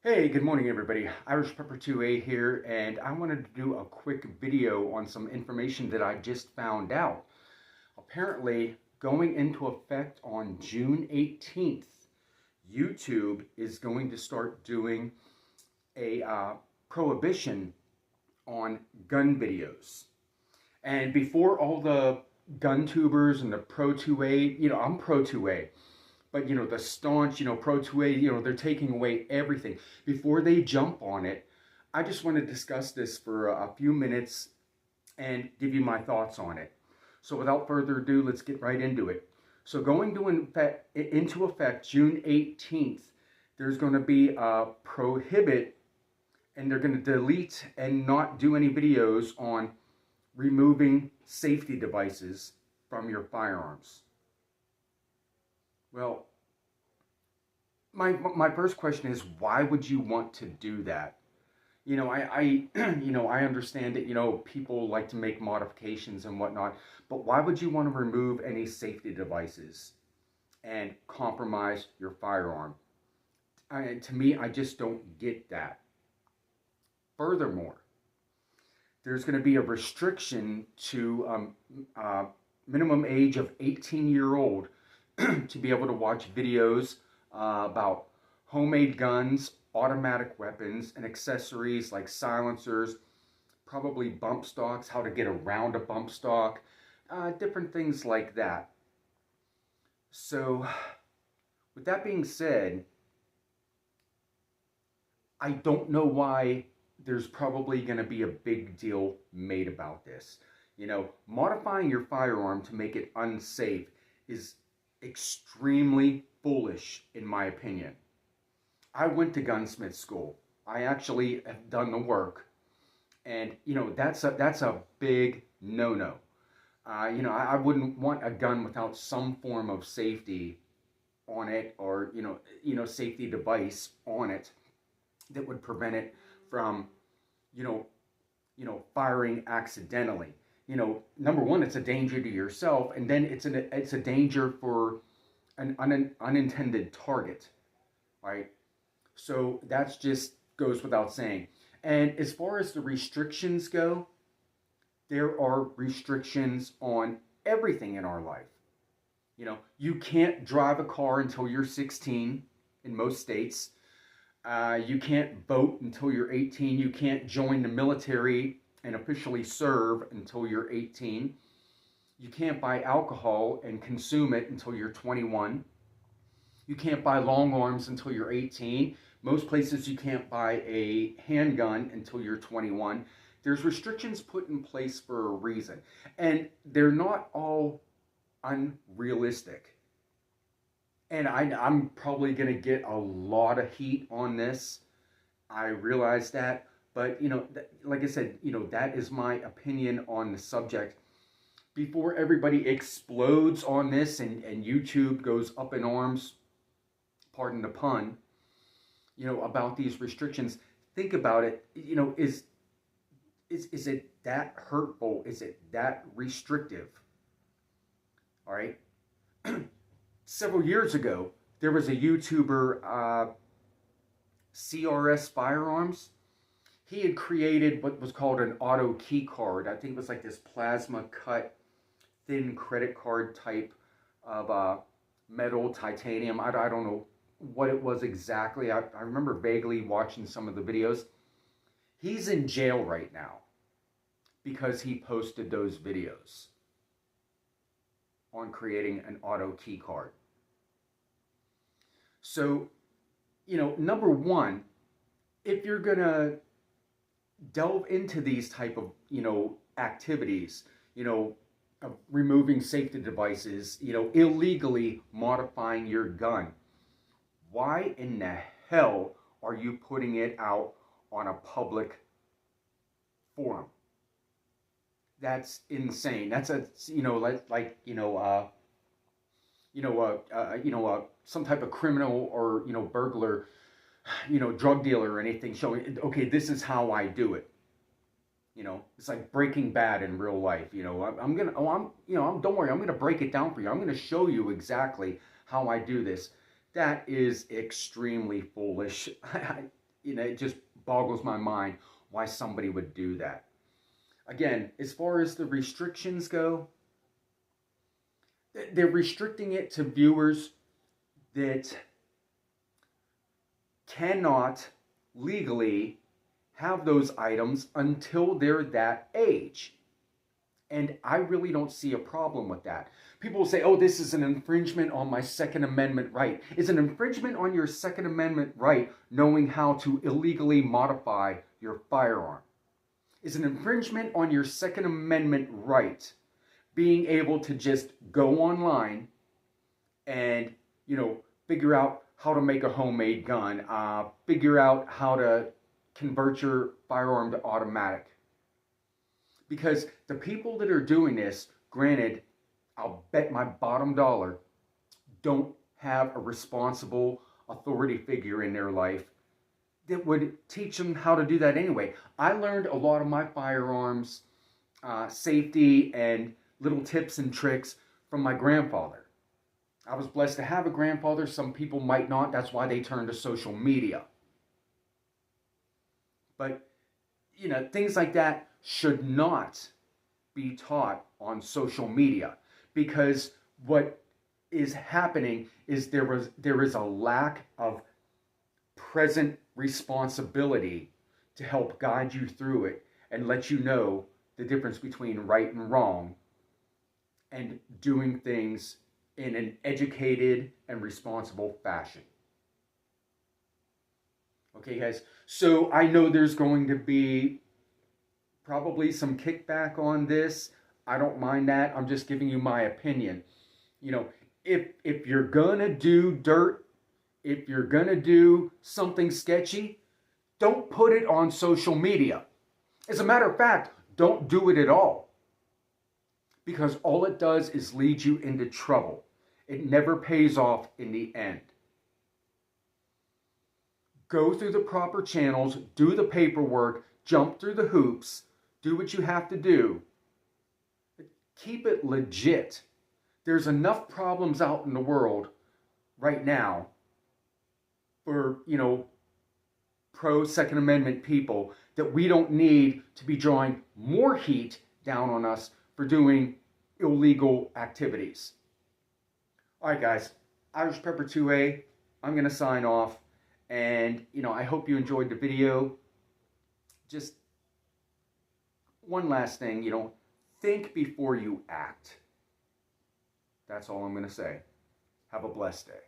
Hey, good morning everybody. Irish Pepper 2A here, and I wanted to do a quick video on some information that I just found out. Apparently, going into effect on June 18th, YouTube is going to start doing a prohibition on gun videos. And before all the gun tubers and the Pro 2A, I'm Pro 2A. But, the staunch, Pro 2A, they're taking away everything. Before they jump on it, I just want to discuss this for a few minutes and give you my thoughts on it. So without further ado, let's get right into it. So going into effect June 18th, there's going to be a prohibit, and they're going to delete and not do any videos on removing safety devices from your firearms. Well, my first question is, why would you want to do that? I I understand that, people like to make modifications and whatnot, but why would you want to remove any safety devices and compromise your firearm? To me, I just don't get that. Furthermore, there's going to be a restriction to minimum age of 18-year-old to be able to watch videos about homemade guns, automatic weapons, and accessories like silencers, probably bump stocks, how to get around a bump stock, different things like that. So, with that being said, I don't know why there's probably going to be a big deal made about this. Modifying your firearm to make it unsafe is extremely foolish, in my opinion. I went to gunsmith school. I actually have done the work, and that's a big no-no. I wouldn't want a gun without some form of safety on it, or safety device on it that would prevent it from firing accidentally. Number one, it's a danger to yourself, and then it's a danger for an unintended target, right? So that's just goes without saying. And as far as the restrictions go, there are restrictions on everything in our life. You can't drive a car until you're 16 in most states. You can't vote until you're 18. You can't join the military and officially serve until you're 18. You can't buy alcohol and consume it until you're 21. You can't buy long arms until you're 18. Most places you can't buy a handgun until you're 21. There's restrictions put in place for a reason, and they're not all unrealistic. And I'm probably going to get a lot of heat on this. I realize that. But, like I said, that is my opinion on the subject. Before everybody explodes on this and YouTube goes up in arms, pardon the pun, about these restrictions, think about it. Is it that hurtful? Is it that restrictive? All right. Several years ago, there was a YouTuber, CRS Firearms. He had created what was called an auto key card. I think it was like this plasma cut, thin credit card type of metal, titanium. I don't know what it was exactly. I remember vaguely watching some of the videos. He's in jail right now because he posted those videos on creating an auto key card. So, number one, if you're going to delve into these type of, activities, of removing safety devices, illegally modifying your gun, why in the hell are you putting it out on a public forum? That's insane. That's some type of criminal or, burglar, drug dealer or anything showing, okay, this is how I do it. It's like Breaking Bad in real life. Don't worry, I'm gonna break it down for you. I'm gonna show you exactly how I do this. That is extremely foolish. it just boggles my mind why somebody would do that. Again, as far as the restrictions go, they're restricting it to viewers that cannot legally have those items until they're that age. And I really don't see a problem with that. People will say, oh, this is an infringement on my Second Amendment right. It's an infringement on your Second Amendment right knowing how to illegally modify your firearm. It's an infringement on your Second Amendment right being able to just go online and, figure out how to make a homemade gun, figure out how to convert your firearm to automatic. Because the people that are doing this, granted, I'll bet my bottom dollar, don't have a responsible authority figure in their life that would teach them how to do that anyway. I learned a lot of my firearms safety and little tips and tricks from my grandfather. I was blessed to have a grandfather. Some people might not. That's why they turn to social media. But, things like that should not be taught on social media, because what is happening is there is a lack of present responsibility to help guide you through it and let you know the difference between right and wrong, and doing things in an educated and responsible fashion. Okay, guys, so I know there's going to be probably some kickback on this. I don't mind that. I'm just giving you my opinion. If you're gonna do dirt, if you're gonna do something sketchy, don't put it on social media. As a matter of fact, don't do it at all. Because all it does is lead you into trouble. It never pays off in the end. Go through the proper channels, do the paperwork, jump through the hoops, do what you have to do. Keep it legit. There's enough problems out in the world right now for, pro Second Amendment people that we don't need to be drawing more heat down on us for doing illegal activities. All right, guys, Irish Pepper 2A, I'm going to sign off. And, I hope you enjoyed the video. Just one last thing, think before you act. That's all I'm going to say. Have a blessed day.